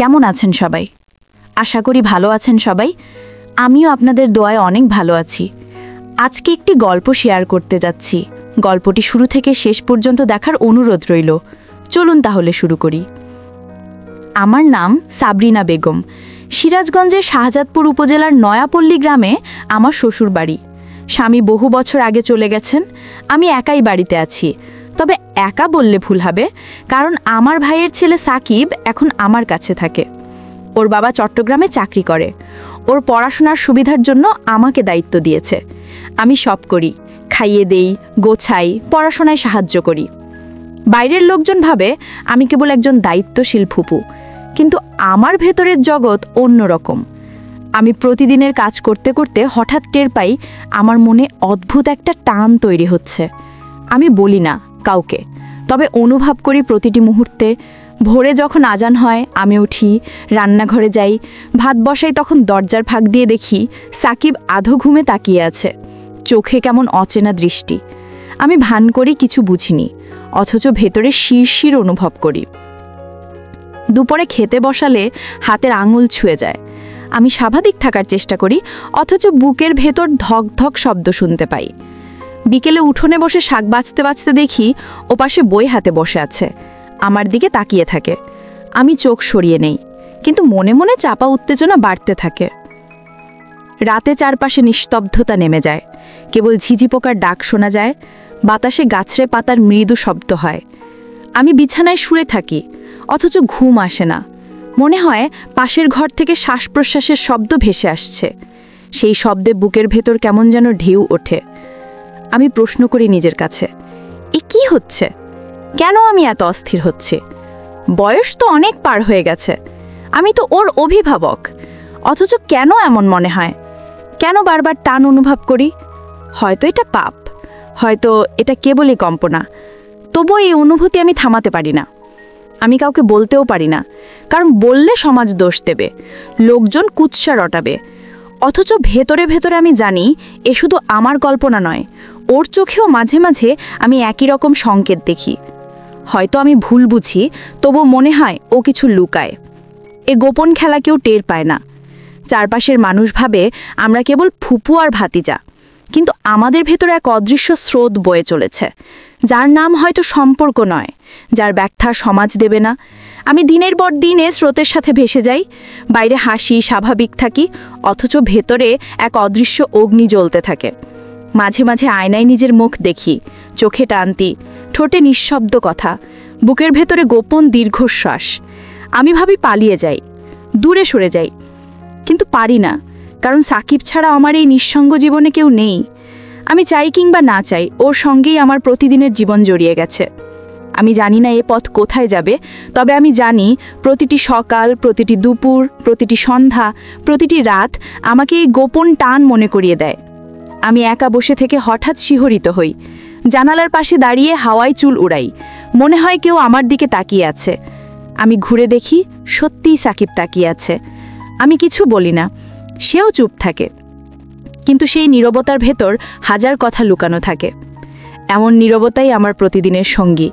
কেমন আছেন সবাই? আশা করি ভালো আছেন সবাই। আমিও আপনাদের দোয়ায় অনেক ভালো আছি। আজকে একটি গল্প শেয়ার করতে যাচ্ছি। গল্পটি শুরু থেকে শেষ পর্যন্ত দেখার অনুরোধ রইল। চলুন তাহলে শুরু করি। আমার নাম সাবরিনা বেগম। সিরাজগঞ্জের শাহজাদপুর উপজেলার নয়াপল্লী গ্রামে আমার শ্বশুর বাড়ি। স্বামী বহু বছর আগে চলে গেছেন। আমি একাই বাড়িতে আছি। তবে একা বললে ভুল হবে, কারণ আমার ভাইয়ের ছেলে সাকিব এখন আমার কাছে থাকে। ওর বাবা চট্টগ্রামে চাকরি করে। ওর পড়াশোনার সুবিধার জন্য আমাকে দায়িত্ব দিয়েছে। আমি সব করি, খাইয়ে দেই, গোছাই, পড়াশোনায় সাহায্য করি। বাইরের লোকজন ভাবে আমি কেবল একজন দায়িত্বশীল ফুপু, কিন্তু আমার ভেতরের জগৎ অন্যরকম। আমি প্রতিদিনের কাজ করতে করতে হঠাৎ টের পাই আমার মনে অদ্ভুত একটা টান তৈরি হচ্ছে। আমি বলি না কাউকে, তবে অনুভব করি প্রতিটি মুহূর্তে। ভোরে যখন আজান হয় আমি উঠি, রান্নাঘরে যাই, ভাত বসাই, তখন দরজার ফাঁক দিয়ে দেখি সাকিব আধো ঘুমে তাকিয়ে আছে, চোখে কেমন অচেনা দৃষ্টি। আমি ভান করি কিছু বুঝিনি, অথচ ভেতরে শিরশির অনুভব করি। দুপুরে খেতে বসালে হাতের আঙুল ছুঁয়ে যায়। আমি স্বাভাবিক থাকার চেষ্টা করি, অথচ বুকের ভেতর ধক ধক শব্দ শুনতে পাই। বিকেলে উঠোনে বসে শাক বাছতে বাছতে দেখি ওপাশে বই হাতে বসে আছে, আমার দিকে তাকিয়ে থাকে। আমি চোখ সরিয়ে নেই, কিন্তু মনে মনে চাপা উত্তেজনা বাড়তে থাকে। রাতে চারপাশে নিস্তব্ধতা নেমে যায়। কেবল ঝিঝি পোকার ডাক শোনা যায়, বাতাসে গাছড়ে পাতার মৃদু শব্দ হয়। আমি বিছানায় শুয়ে থাকি, অথচ ঘুম আসে না। মনে হয় পাশের ঘর থেকে শ্বাস প্রশ্বাসের শব্দ ভেসে আসছে। সেই শব্দে বুকের ভেতর কেমন যেন ঢেউ ওঠে। আমি প্রশ্ন করি নিজের কাছে, এ কি হচ্ছে? কেন আমি এত অস্থির হচ্ছি? বয়স তো অনেক পার হয়ে গেছে, আমি তো ওর অভিভাবক, অথচ কেন এমন মনে হয়? কেন বারবার টান অনুভব করি? হয়তো এটা পাপ, হয়তো এটা কেবলই কম্পনা। তবুও এই অনুভূতি আমি থামাতে পারি না। আমি কাউকে বলতেও পারি না, কারণ বললে সমাজ দোষ দেবে, লোকজন কুৎসা রটাবে। অথচ ভেতরে ভেতরে আমি জানি এ শুধু আমার কল্পনা নয়, ওর চোখেও মাঝে মাঝে আমি একই রকম সংকেত দেখি। হয়তো আমি ভুল বুঝি, তবু মনে হয় ও কিছু লুকায়। এ গোপন খেলা কেউ টের পায় না। চারপাশের মানুষ ভাবে আমরা কেবল ফুপু আর ভাতিজা, কিন্তু আমাদের ভেতরে এক অদৃশ্য স্রোত বয়ে চলেছে, যার নাম হয়তো সম্পর্ক নয়, যার ব্যাখ্যা সমাজ দেবে না। আমি দিনের পর দিনে স্রোতের সাথে ভেসে যাই। বাইরে হাসি, স্বাভাবিক থাকি, অথচ ভেতরে এক অদৃশ্য অগ্নি জ্বলতে থাকে। মাঝে মাঝে আয়নায় নিজের মুখ দেখি, চোখে টানতি, ঠোঁটে নিঃশব্দ কথা, বুকের ভেতরে গোপন দীর্ঘশ্বাস। আমি ভাবি পালিয়ে যাই, দূরে সরে যাই, কিন্তু পারি না, কারণ সাকিব ছাড়া আমার এই নিঃসঙ্গ জীবনে কেউ নেই। আমি চাই কিংবা না চাই, ওর সঙ্গেই আমার প্রতিদিনের জীবন জড়িয়ে গেছে। আমি জানি না এ পথ কোথায় যাবে, তবে আমি জানি প্রতিটি সকাল, প্রতিটি দুপুর, প্রতিটি সন্ধ্যা, প্রতিটি রাত আমাকে এই গোপন টান মনে করিয়ে দেয়। আমি একা বসে থেকে হঠাৎ শিহরিত হই। জানালার পাশে দাঁড়িয়ে হাওয়ায় চুল উড়াই, মনে হয় কেউ আমার দিকে তাকিয়ে আছে। আমি ঘুরে দেখি, সত্যিই সাকিব তাকিয়ে আছে। আমি কিছু বলি না, সেও চুপ থাকে, কিন্তু সেই নীরবতার ভেতর হাজার কথা লুকানো থাকে। এমন নীরবতাই আমার প্রতিদিনের সঙ্গী,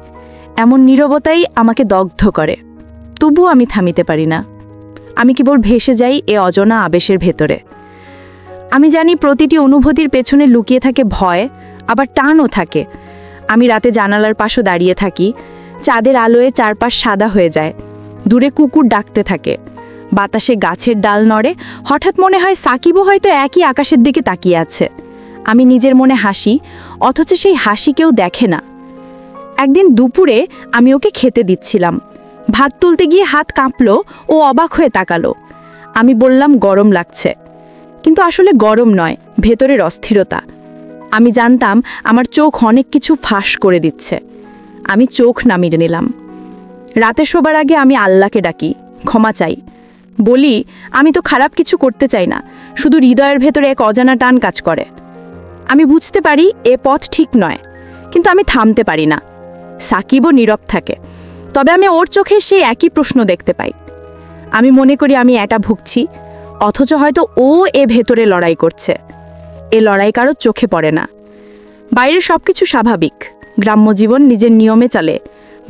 এমন নীরবতাই আমাকে দগ্ধ করে। তবুও আমি থামিতে পারি না। আমি কেবল ভেসে যাই এ অজানা আবেশের ভেতরে। আমি জানি প্রতিটি অনুভূতির পেছনে লুকিয়ে থাকে ভয়, আবার টানও থাকে। আমি রাতে জানালার পাশে দাঁড়িয়ে থাকি, চাঁদের আলোয় চারপাশ সাদা হয়ে যায়, দূরে কুকুর ডাকতে থাকে, বাতাসে গাছের ডাল নড়ে। হঠাৎ মনে হয় সাকিবও হয়তো একই আকাশের দিকে তাকিয়ে আছে। আমি নিজের মনে হাসি, অথচ সেই হাসি কেউ দেখে না। একদিন দুপুরে আমি ওকে খেতে দিচ্ছিলাম, ভাত তুলতে গিয়ে হাত কাঁপলো, ও অবাক হয়ে তাকালো। আমি বললাম গরম লাগছে, কিন্তু আসলে গরম নয়, ভেতরের অস্থিরতা। আমি জানতাম আমার চোখ অনেক কিছু ফাঁস করে দিচ্ছে। আমি চোখ নামিয়ে নিলাম। রাতে শোবার আগে আমি আল্লাহকে ডাকি, ক্ষমা চাই, বলি আমি তো খারাপ কিছু করতে চাই না, শুধু হৃদয়ের ভেতরে এক অজানা টান কাজ করে। আমি বুঝতে পারি এ পথ ঠিক নয়, কিন্তু আমি থামতে পারি না। সাকিবও নীরব থাকে, তবে আমি ওর চোখে সেই একই প্রশ্ন দেখতে পাই। আমি মনে করি আমি এটা ভুগছি, অথচ হয়তো ও এ ভেতরে লড়াই করছে। এ লড়াই কারো চোখে পড়ে না। বাইরে সব কিছু স্বাভাবিক, গ্রাম্য জীবন নিজের নিয়মে চলে,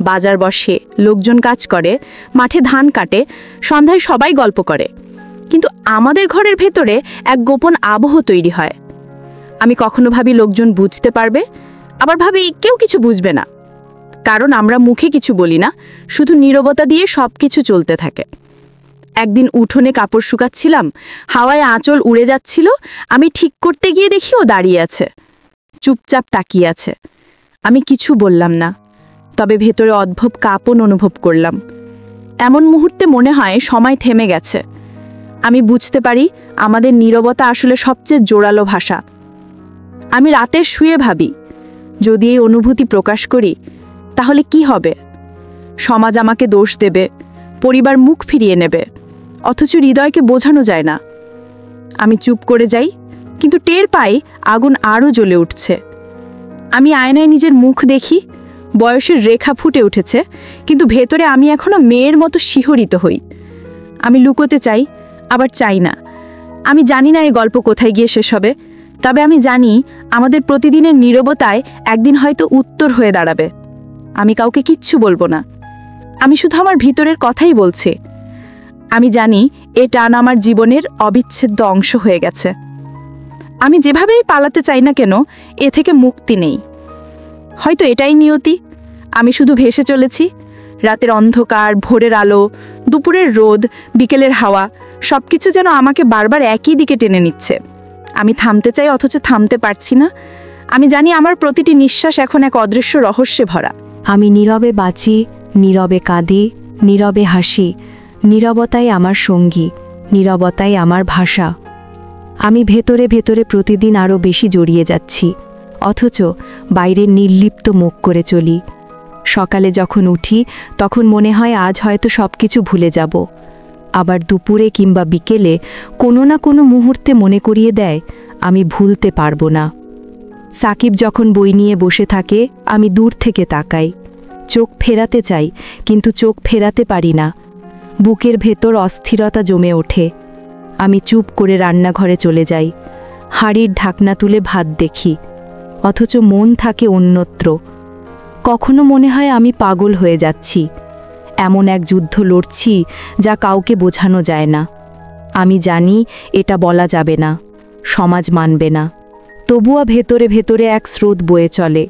বাজার বসে, লোকজন কাজ করে, মাঠে ধান কাটে, সন্ধ্যায় সবাই গল্প করে। কিন্তু আমাদের ঘরের ভেতরে এক গোপন আবহ তৈরি হয়। আমি কখনো ভাবি লোকজন বুঝতে পারবে, আবার ভাবি কেউ কিছু বুঝবে না। কারণ আমরা মুখে কিছু বলি না, শুধু নীরবতা দিয়ে সব কিছু চলতে থাকে। একদিন উঠোনে কাপড় শুকাচ্ছিলাম, হাওয়ায় আঁচল উড়ে যাচ্ছিল। আমি ঠিক করতে গিয়ে দেখি ও দাঁড়িয়ে আছে, চুপচাপ তাকিয়ে আছে। আমি কিছু বললাম না, তবে ভেতরে অদ্ভুত কাঁপন অনুভব করলাম। এমন মুহূর্তে মনে হয় সময় থেমে গেছে। আমি বুঝতে পারি আমাদের নীরবতা আসলে সবচেয়ে জোরালো ভাষা। আমি রাতে শুয়ে ভাবি, যদি এই অনুভূতি প্রকাশ করি তাহলে কি হবে? সমাজ আমাকে দোষ দেবে, পরিবার মুখ ফিরিয়ে নেবে, অথচ হৃদয়কে বোঝানো যায় না। আমি চুপ করে যাই, কিন্তু টের পাই আগুন আরও জ্বলে উঠছে। আমি আয়নায় নিজের মুখ দেখি, বয়সের রেখা ফুটে উঠেছে, কিন্তু ভেতরে আমি এখনো মেয়ের মতো শিহরিত হই। আমি লুকোতে চাই, আবার চাই না। আমি জানি না এই গল্প কোথায় গিয়ে শেষ হবে, তবে আমি জানি আমাদের প্রতিদিনের নীরবতায় একদিন হয়তো উত্তর হয়ে দাঁড়াবে। আমি কাউকে কিচ্ছু বলবো না, আমি শুধু আমার ভিতরের কথাই বলছি। আমি জানি এ টান আমার জীবনের অবিচ্ছেদ্য অংশ হয়ে গেছে। আমি যেভাবেই পালাতে চাই না কেন, এ থেকে মুক্তি নেই। হয়তো এটাই নিয়তি। আমি শুধু ভেসে চলেছি। রাতের অন্ধকার, ভোরের আলো, দুপুরের রোদ, বিকেলের হাওয়া, সবকিছু যেন আমাকে বারবার একই দিকে টেনে নিচ্ছে। আমি থামতে চাই, অথচ থামতে পারছি না। আমি জানি আমার প্রতিটি নিঃশ্বাস এখন এক অদৃশ্য রহস্যে ভরা। আমি নীরবে বাঁচি, নীরবে কাঁদি, নীরবে হাসি। নীরবতাই আমার সঙ্গী, নীরবতাই আমার ভাষা। আমি ভেতরে ভেতরে প্রতিদিন আরও বেশি জড়িয়ে যাচ্ছি, অথচ বাইরের নির্লিপ্ত মুখ করে চলি। সকালে যখন উঠি তখন মনে হয় আজ হয়তো সব কিছু ভুলে যাব। আবার দুপুরে কিংবা বিকেলে কোনো না কোনো মুহূর্তে মনে করিয়ে দেয় আমি ভুলতে পারবো না। সাকিব যখন বই নিয়ে বসে থাকে আমি দূর থেকে তাকাই, চোখ ফেরাতে চাই, কিন্তু চোখ ফেরাতে পারি না। বুকের ভেতর অস্থিরতা জমে ওঠে। আমি চুপ করে রান্নাঘরে চলে যাই, হাঁড়ির ঢাকনা তুলে ভাত দেখি, অথচ মন থাকে অন্যত্র। কখনো মনে হয় আমি পাগল হয়ে যাচ্ছি, এমন এক যুদ্ধ লড়ছি যা কাউকে বোঝানো যায় না। আমি জানি এটা বলা যাবে না, সমাজ মানবে না, তবুও ভেতরে ভেতরে এক স্রোত বয়ে চলে।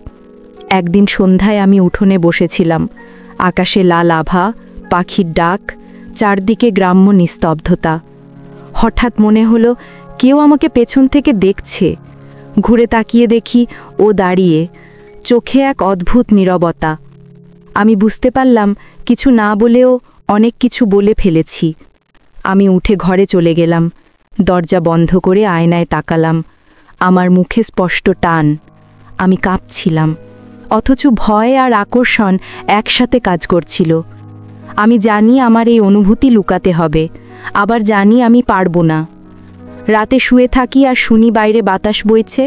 একদিন সন্ধ্যায় আমি উঠোনে বসেছিলাম, আকাশে লাল আভা, পাখির ডাক, চারদিকে গ্রাম্য নিস্তব্ধতা। হঠাৎ মনে হলো কেউ আমাকে পেছন থেকে দেখছে। ঘুরে তাকিয়ে দেখি ও দাঁড়িয়ে, চোখে এক অদ্ভুত নীরবতা। আমি বুঝতে পারলাম কিছু না বলেও অনেক কিছু বলে ফেলেছি। আমি উঠে ঘরে চলে গেলাম, দরজা বন্ধ করে আয়নায় তাকালাম। আমার মুখে স্পষ্ট টান। আমি কাঁপছিলাম, অথচ ভয় আর আকর্ষণ একসাথে কাজ করছিল। আমি জানি আমার এই অনুভূতি লুকাতে হবে, আবার জানি আমি পারবো না। রাতে শুয়ে থাকি আর শুনি বাইরে বাতাস বইছে।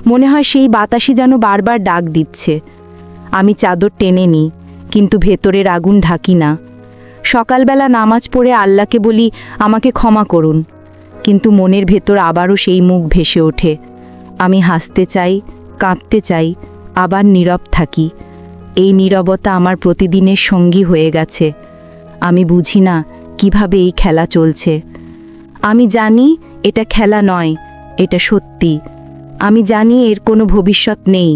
মনে হয় সেই বাতাসই যেন বারবার ডাক দিচ্ছে। আমি চাদর টেনে নিই, কিন্তু ভেতরের আগুন ঢাকি না। সকালবেলা নামাজ পড়ে আল্লাহকে বলি আমাকে ক্ষমা করুন, কিন্তু মনের ভেতর আবারও সেই মুখ ভেসে ওঠে। আমি হাসতে চাই, কাঁদতে চাই, আবার নীরব থাকি। এই নীরবতা আমার প্রতিদিনের সঙ্গী হয়ে গেছে। আমি বুঝি না কিভাবে এই খেলা চলছে। আমি জানি এটা খেলা নয়, এটা সত্যি। আমি জানি এর কোনো ভবিষ্যৎ নেই,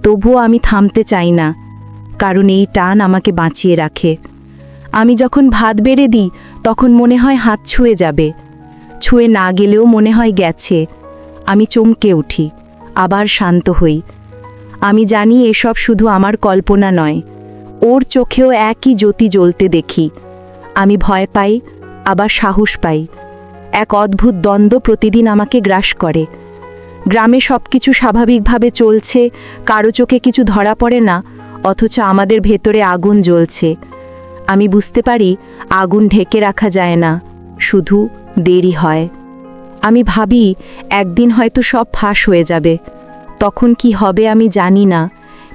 তবুও আমি থামতে চাই না, কারণ এই টান আমাকে বাঁচিয়ে রাখে। আমি যখন ভাত বেড়ে দিই তখন মনে হয় হাত ছুঁয়ে যাবে, ছুঁয়ে না গেলেও মনে হয় গেছে। আমি চমকে উঠি, আবার শান্ত হই। আমি জানি এসব শুধু আমার কল্পনা নয়, ওর চোখেও একই জ্যোতি জ্বলতে দেখি। আমি ভয় পাই, আবার সাহস পাই। এক অদ্ভুত দ্বন্দ্ব প্রতিদিন আমাকে গ্রাস করে। গ্রামে সব কিছু স্বাভাবিকভাবে চলছে, কারো চোখে কিছু ধরা পড়ে না, অথচ আমাদের ভেতরে আগুন জ্বলছে। আমি বুঝতে পারি আগুন ঢেকে রাখা যায় না, শুধু দেরি হয়। আমি ভাবি একদিন হয়তো সব ফাঁস হয়ে যাবে। তখন কি হবে আমি জানি না,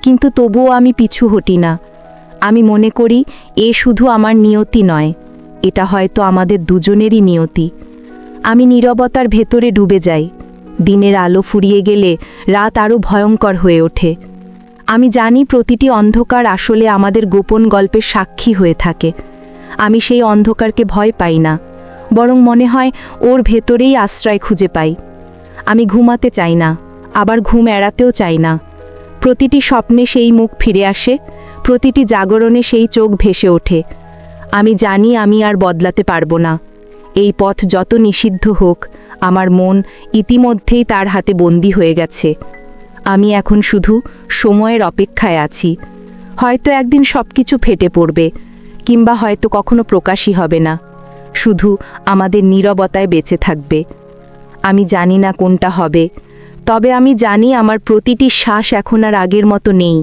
কিন্তু তবুও আমি পিছু হটি না। আমি মনে করি এ শুধু আমার নিয়তি নয়, এটা হয়তো আমাদের দুজনেরই নিয়তি। আমি নীরবতার ভেতরে ডুবে যাই। দিনের আলো ফুরিয়ে গেলে রাত আরও ভয়ঙ্কর হয়ে ওঠে। আমি জানি প্রতিটি অন্ধকার আসলে আমাদের গোপন গল্পের সাক্ষী হয়ে থাকে। আমি সেই অন্ধকারকে ভয় পাই না, বরং মনে হয় ওর ভেতরেই আশ্রয় খুঁজে পাই। আমি ঘুমাতে চাই না, আবার ঘুম এড়াতেও চাই না। প্রতিটি স্বপ্নে সেই মুখ ফিরে আসে, প্রতিটি জাগরণে সেই চোখ ভেসে ওঠে। আমি জানি আমি আর বদলাতে পারবো না। এই পথ যত নিষিদ্ধ হোক, আমার মন ইতিমধ্যেই তার হাতে বন্দী হয়ে গেছে। আমি এখন শুধু সময়ের অপেক্ষায় আছি। হয়তো একদিন সব কিছু ফেটে পড়বে, কিংবা হয়তো কখনো প্রকাশই হবে না, শুধু আমাদের নীরবতায় বেঁচে থাকবে। আমি জানি না কোনটা হবে, তবে আমি জানি আমার প্রতিটি শ্বাস এখন আর আগের মতো নেই।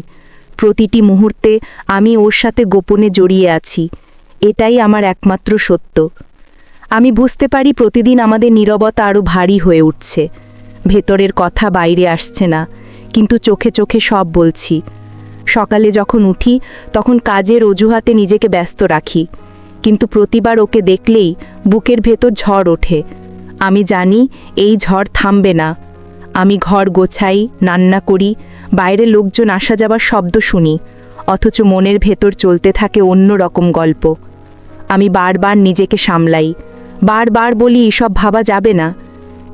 প্রতিটি মুহূর্তে আমি ওর সাথে গোপনে জড়িয়ে আছি। এটাই আমার একমাত্র সত্য। আমি বুঝতে পারি প্রতিদিন আমাদের নীরবতা আরও ভারী হয়ে উঠছে। ভেতরের কথা বাইরে আসছে না, কিন্তু চোখে চোখে সব বলছি। সকালে যখন উঠি তখন কাজের অজুহাতে নিজেকে ব্যস্ত রাখি, কিন্তু প্রতিবার ওকে দেখলেই বুকের ভেতর ঝড় ওঠে। আমি জানি এই ঝড় থামবে না। আমি ঘর গোছাই, রান্না করি, বাইরে লোকজন আসা যাবার শব্দ শুনি, অথচ মনের ভেতর চলতে থাকে অন্য রকম গল্প। আমি বারবার নিজেকে সামলাই, বারবার বলি এসব ভাবা যাবে না,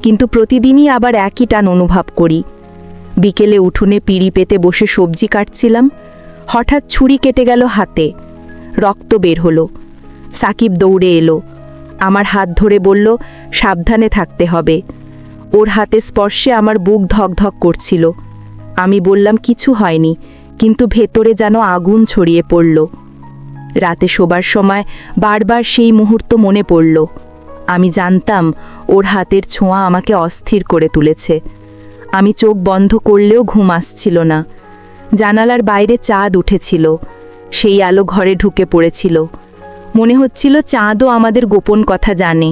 কিন্তু প্রতিদিনই আবার একই টান অনুভব করি। বিকেলে উঠোনে পিঁড়ি পেতে বসে সবজি কাটছিলাম, হঠাৎ ছুরি কেটে গেল হাতে, রক্ত বের হলো। সাকিব দৌড়ে এলো, আমার হাত ধরে বলল সাবধানে থাকতে হবে। ওর হাতের স্পর্শে আমার বুক ধকধক করছিল। আমি বললাম কিছু হয়নি, কিন্তু ভেতরে যেন আগুন ছড়িয়ে পড়ল। রাতে শোবার সময় বারবার সেই মুহূর্ত মনে পড়ল। আমি জানতাম ওর হাতের ছোঁয়া আমাকে অস্থির করে তুলেছে। আমি চোখ বন্ধ করলেও ঘুম আসছিল না। জানালার বাইরে চাঁদ উঠেছিল, সেই আলো ঘরে ঢুকে পড়েছিল। মনে হচ্ছিল চাঁদও আমাদের গোপন কথা জানে।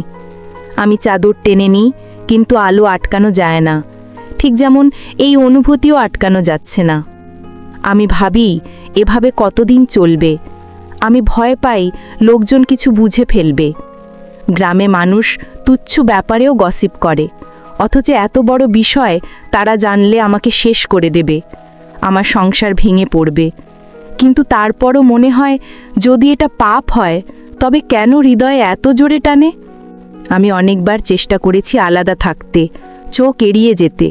আমি চাদর টেনে নিই, কিন্তু আলো আটকানো যায় না, ঠিক যেমন এই অনুভূতিও আটকানো যাচ্ছে না। আমি ভাবি এভাবে কতদিন চলবে। আমি ভয় পাই লোকজন কিছু বুঝে ফেলবে। গ্রামে মানুষ তুচ্ছ ব্যাপারেও গসিপ করে, অথচ এত বড় বিষয় তারা জানলে আমাকে শেষ করে দেবে, আমার সংসার ভেঙে পড়বে। কিন্তু তারপরও মনে হয় যদি এটা পাপ হয় তবে কেন হৃদয়ে এত জোরে টানে? আমি অনেকবার চেষ্টা করেছি আলাদা থাকতে, চোখ এড়িয়ে যেতে,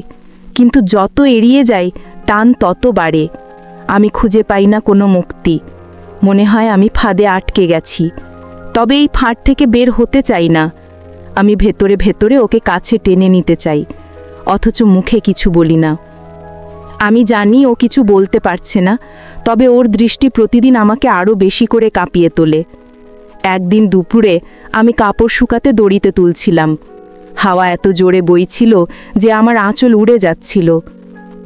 কিন্তু যত এড়িয়ে যাই টান তত বাড়ে। আমি খুঁজে পাই না কোনো মুক্তি। মনে হয় আমি ফাঁদে আটকে গেছি, তবে এই ফাঁদ থেকে বের হতে চাই না। আমি ভেতরে ভেতরে ওকে কাছে টেনে নিতে চাই, অথচ মুখে কিছু বলি না। আমি জানি ও কিছু বলতে পারছে না, তবে ওর দৃষ্টি প্রতিদিন আমাকে আরও বেশি করে কাঁপিয়ে তোলে। একদিন দুপুরে আমি কাপড় শুকাতে দড়িতে তুলছিলাম। হাওয়া এত জোরে বইছিল যে আমার আঁচল উড়ে যাচ্ছিল।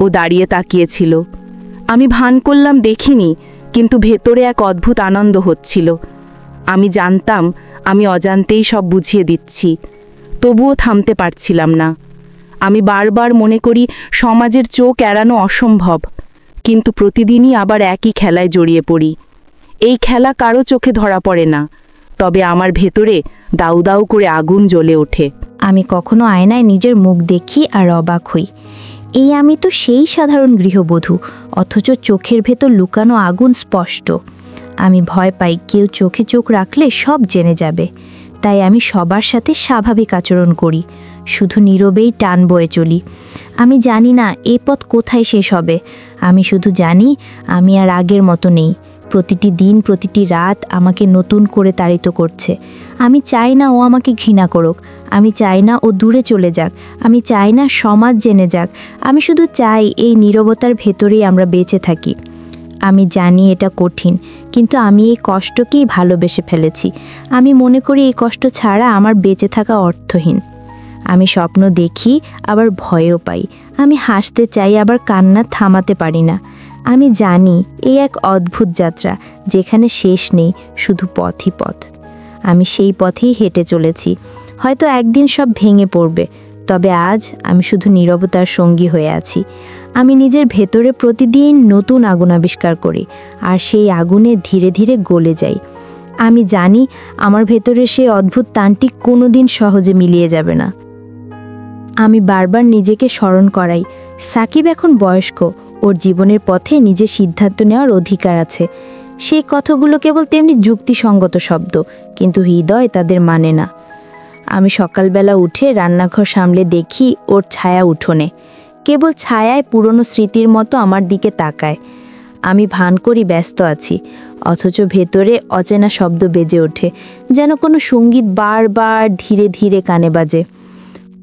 ও দাঁড়িয়ে তাকিয়েছিল। আমি ভান করলাম দেখিনি, কিন্তু ভেতরে এক অদ্ভুত আনন্দ হচ্ছিল। আমি জানতাম আমি অজান্তেই সব বুঝিয়ে দিচ্ছি, তবুও থামতে পারছিলাম না। আমি বারবার মনে করি সমাজের চোখ এড়ানো অসম্ভব, কিন্তু প্রতিদিনই আবার একই খেলায় জড়িয়ে পড়ি। এই খেলা কারো চোখে ধরা পড়ে না, তবে আমার ভেতরে দাউ দাউ করে আগুন জ্বলে ওঠে। আমি কখনো আয়নায় নিজের মুখ দেখি আর অবাক হই। এই আমি তো সেই সাধারণ গৃহবধূ, অথচ চোখের ভেতর লুকানো আগুন স্পষ্ট। আমি ভয় পাই কেউ চোখে চোখ রাখলে সব জেনে যাবে, তাই আমি সবার সাথে স্বাভাবিক আচরণ করি, শুধু নীরবেই টান বয়ে চলি। আমি জানি না এই পথ কোথায় শেষ হবে, আমি শুধু জানি আমি আর আগের মতো নেই। প্রতিটি দিন, প্রতিটি রাত আমাকে নতুন করে তাড়িত করছে। আমি চাই না ও আমাকে ঘৃণা করুক, আমি চাই না ও দূরে চলে যাক, আমি চাই না সমাজ জেনে যাক। আমি শুধু চাই এই নীরবতার ভেতরেই আমরা বেঁচে থাকি। আমি জানি এটা কঠিন, কিন্তু আমি এই কষ্টকেই ভালোবেসে ফেলেছি। আমি মনে করি এই কষ্ট ছাড়া আমার বেঁচে থাকা অর্থহীন। আমি স্বপ্ন দেখি, আবার ভয়ও পাই। আমি হাসতে চাই, আবার কান্না থামাতে পারি না। আমি জানি এই এক অদ্ভুত যাত্রা, যেখানে শেষ নেই, শুধু পথই পথ। আমি সেই পথেই হেঁটে চলেছি। হয়তো একদিন সব ভেঙে পড়বে, তবে আজ আমি শুধু নীরবতার সঙ্গী হয়ে আছি। আমি নিজের ভেতরে প্রতিদিন নতুন আগুন আবিষ্কার করি, আর সেই আগুনে ধীরে ধীরে গলে যাই। আমি জানি আমার ভেতরে সেই অদ্ভুত টানটি কোনোদিন সহজে মিলিয়ে যাবে না। আমি বারবার নিজেকে স্মরণ করাই, সাকিব এখন বয়স্ক, ওর জীবনের পথে নিজের সিদ্ধান্ত নেওয়ার অধিকার আছে। সেই কথাগুলো কেবল তেমনি যুক্তিসঙ্গত শব্দ, কিন্তু হৃদয় তাদের মানে না। আমি সকালবেলা উঠে রান্নাঘর সামলে দেখি ওর ছায়া উঠোনে, কেবল ছায়ায় পুরনো স্মৃতির মতো আমার দিকে তাকায়। আমি ভান করি ব্যস্ত আছি, অথচ ভেতরে অচেনা শব্দ বেজে ওঠে, যেন কোনো সঙ্গীত বারবার ধীরে ধীরে কানে বাজে।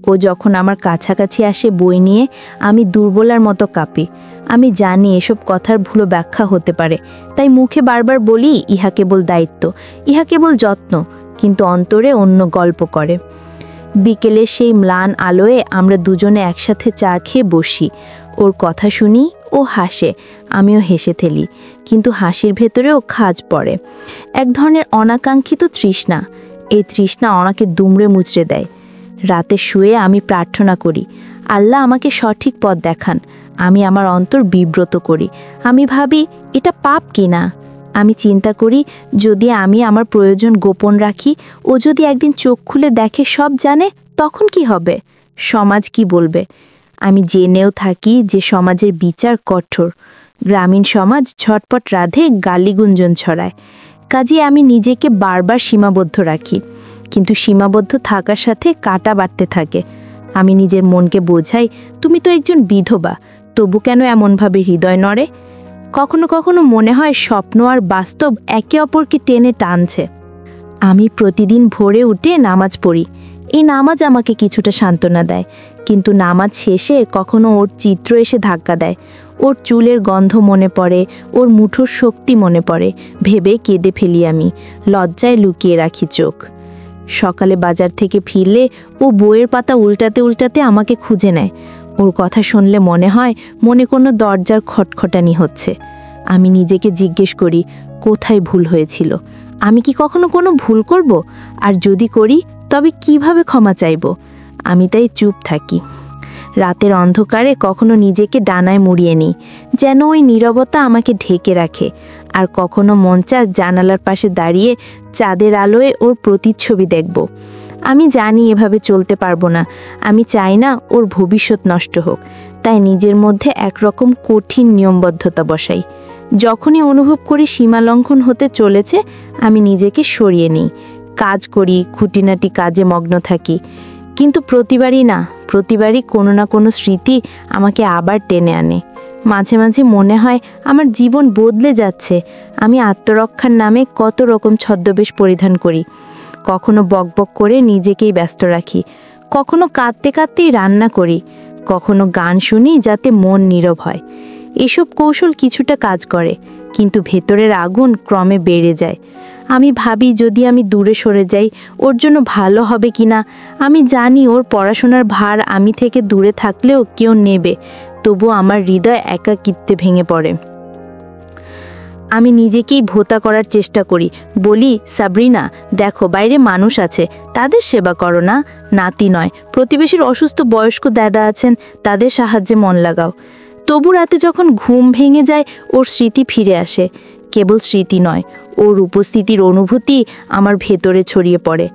ও যখন আমার কাছাকাছি আসে বই নিয়ে, আমি দুর্বলার মতো কাঁপি। আমি জানি এসব কথার ভুল ব্যাখ্যা হতে পারে, তাই মুখে বারবার বলি ইহা কেবল দায়িত্ব, ইহা কেবল যত্ন, কিন্তু অন্তরে অন্য গল্প করে। বিকেলের সেই ম্লান আলোয় আমরা দুজনে একসাথে চা খেয়ে বসি। ওর কথা শুনি, ও হাসে, আমিও হেসে ফেলি, কিন্তু হাসির ভেতরেও খাজ পড়ে, এক ধরনের অনাকাঙ্ক্ষিত তৃষ্ণা। এই তৃষ্ণা ওনাকে দুমড়ে মুচড়ে দেয়। রাতে শুয়ে আমি প্রার্থনা করি, আল্লাহ আমাকে সঠিক পথ দেখান। আমি আমার অন্তর বিব্রত করি। আমি ভাবি এটা পাপ কিনা। আমি চিন্তা করি, যদি আমি আমার প্রয়োজন গোপন রাখি, ও যদি একদিন চোখ খুলে দেখে সব জানে, তখন কি হবে? সমাজ কি বলবে? আমি জেনেও থাকি যে সমাজের বিচার কঠোর। গ্রামীণ সমাজ ঝটপট রাধে গালিগুঞ্জন ছড়ায়। কাজে আমি নিজেকে বারবার সীমাবদ্ধ রাখি, কিন্তু সীমাবদ্ধ থাকার সাথে কাটা বাড়তে থাকে। আমি নিজের মনকে বোঝাই, তুমি তো একজন বিধবা, তবু কেন এমনভাবে হৃদয় নড়ে? কখনো কখনো মনে হয় স্বপ্ন আর বাস্তব একে অপরকে টেনে টানছে। আমি প্রতিদিন ভোরে উঠে নামাজ পড়ি। এই নামাজ আমাকে কিছুটা সান্ত্বনা দেয়, কিন্তু নামাজ শেষে কখনো ওর চিত্র এসে ধাক্কা দেয়। ওর চুলের গন্ধ মনে পড়ে, ওর মুঠোর শক্তি মনে পড়ে, ভেবে কেঁদে ফেলি আমি, লজ্জায় লুকিয়ে রাখি চোখ। সকালে বাজার থেকে ফিরলে ও বইয়ের পাতা উল্টাতে উল্টাতে আমাকে খুঁজে নেয়। ওর কথা শুনলে মনে হয় মনে কোনো দরজার খটখটানি হচ্ছে। আমি নিজেকে জিজ্ঞেস করি, কোথায় ভুল হয়েছিল? আমি কি কখনো কোনো ভুল করব? আর যদি করি, তবে কিভাবে ক্ষমা চাইব? আমি তাই চুপ থাকি। রাতের অন্ধকারে কখনো নিজেকে ডানায় মুড়িয়ে নিই, যেন ওই নীরবতা আমাকে ঢেকে রাখে। আর কখনো মন চায় জানালার পাশে দাঁড়িয়ে চাঁদের আলোয় ওর প্রতিচ্ছবি দেখব। আমি জানি এভাবে চলতে পারবো না। আমি চাই না ওর ভবিষ্যৎ নষ্ট হোক, তাই নিজের মধ্যে একরকম কঠিন নিয়মবদ্ধতা বসাই। যখনই অনুভব করি সীমা লঙ্ঘন হতে চলেছে, আমি নিজেকে সরিয়ে নিই, কাজ করি, খুঁটিনাটি কাজে মগ্ন থাকি। কিন্তু প্রতিবারই কোনো না কোনো স্মৃতি আমাকে আবার টেনে আনে। মাঝে মাঝে মনে হয় আমার জীবন বদলে যাচ্ছে। আমি আত্মরক্ষার নামে কত রকম ছদ্মবেশ পরিধান করি। কখনো বকবক করে নিজেকেই ব্যস্ত রাখি, কখনো কাঁদতে কাঁদতেই রান্না করি, কখনো গান শুনি যাতে মন নীরব হয়। এসব কৌশল কিছুটা কাজ করে, কিন্তু ভেতরের আগুন ক্রমে বেড়ে যায়। আমি ভাবি যদি আমি দূরে সরে যাই, ওর জন্য ভালো হবে কিনা। আমি জানি ওর পড়াশোনার ভার আমি থেকে দূরে থাকলেও কেউ নেবে, তবু আমার হৃদয় একাকিত্বে ভেঙে পড়ে। আমি নিজেকেই ভোতা করার চেষ্টা করি, বলি সাবরিনা, দেখো বাইরে মানুষ আছে, তাদের সেবা করো না। নাতি নয়, প্রতিবেশীর অসুস্থ বয়স্ক দাদা আছেন, তাদের সাহায্যে মন লাগাও। তবু রাতে যখন ঘুম ভেঙে যায়, ওর স্মৃতি ফিরে আসে। কেবল স্মৃতি নয়, ওর উপস্থিতির অনুভূতি আমার ভেতরে ছড়িয়ে পড়ে।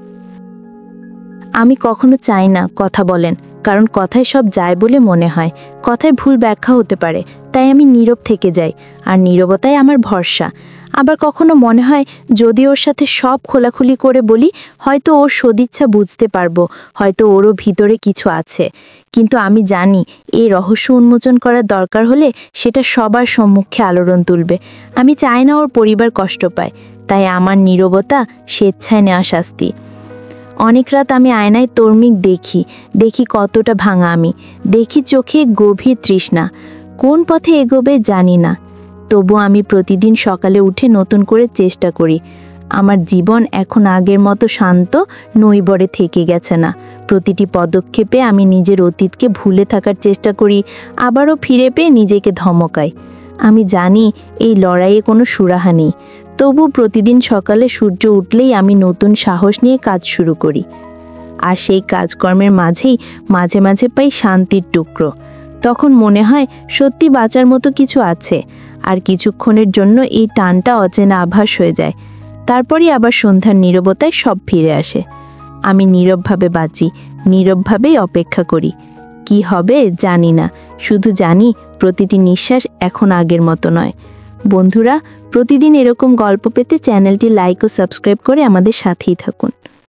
আমি কখনো চাই না কথা বলেন, কারণ কথায় সব যায় বলে মনে হয়, কথায় ভুল ব্যাখ্যা হতে পারে, তাই আমি নীরব থেকে যাই। আর নীরবতাই আমার ভরসা। আবার কখনো মনে হয় যদি ওর সাথে সব খোলাখুলি করে বলি, হয়তো ওর সদিচ্ছা বুঝতে পারবো, হয়তো ওরও ভিতরে কিছু আছে। কিন্তু আমি জানি এই রহস্য উন্মোচন করার দরকার হলে সেটা সবার সম্মুখে আলোড়ন তুলবে। আমি চাই না ওর পরিবার কষ্ট পায়, তাই আমার নীরবতা স্বেচ্ছায় নেওয়া শাস্তি। অনেক রাত আমি আয়নায় তর্মিক দেখি কতটা ভাঙা আমি, দেখি চোখে গভীর তৃষ্ণা। কোন পথে এগোবে জানি না, তবু আমি প্রতিদিন সকালে উঠে নতুন করে চেষ্টা করি। আমার জীবন এখন আগের মতো শান্ত নৈবরে থেকে গেছে না। প্রতিটি পদক্ষেপে আমি নিজের অতীতকে ভুলে থাকার চেষ্টা করি, আবারও ফিরে পেয়ে নিজেকে ধমকাই। আমি জানি এই লড়াইয়ে কোনো সুরাহা নেই, তবু প্রতিদিন সকালে সূর্য উঠলেই আমি নতুন সাহস নিয়ে কাজ শুরু করি। আর সেই কাজকর্মের মাঝেই মাঝে মাঝে পাই শান্তির টুকরো। তখন মনে হয় সত্যি বাঁচার মতো কিছু আছে। আর কিছুক্ষণের জন্য এই টানটা অচেনা আভাস হয়ে যায়। তারপরই আবার সন্ধ্যার নীরবতায় সব ফিরে আসে। আমি নীরবভাবে বাঁচি, নীরবভাবেই অপেক্ষা করি। কি হবে জানি না, শুধু জানি প্রতিটি নিঃশ্বাস এখন আগের মতো নয়। বন্ধুরা, প্রতিদিন এরকম গল্প পেতে চ্যানেলটি লাইক ও সাবস্ক্রাইব করে আমাদের সাথেই থাকুন।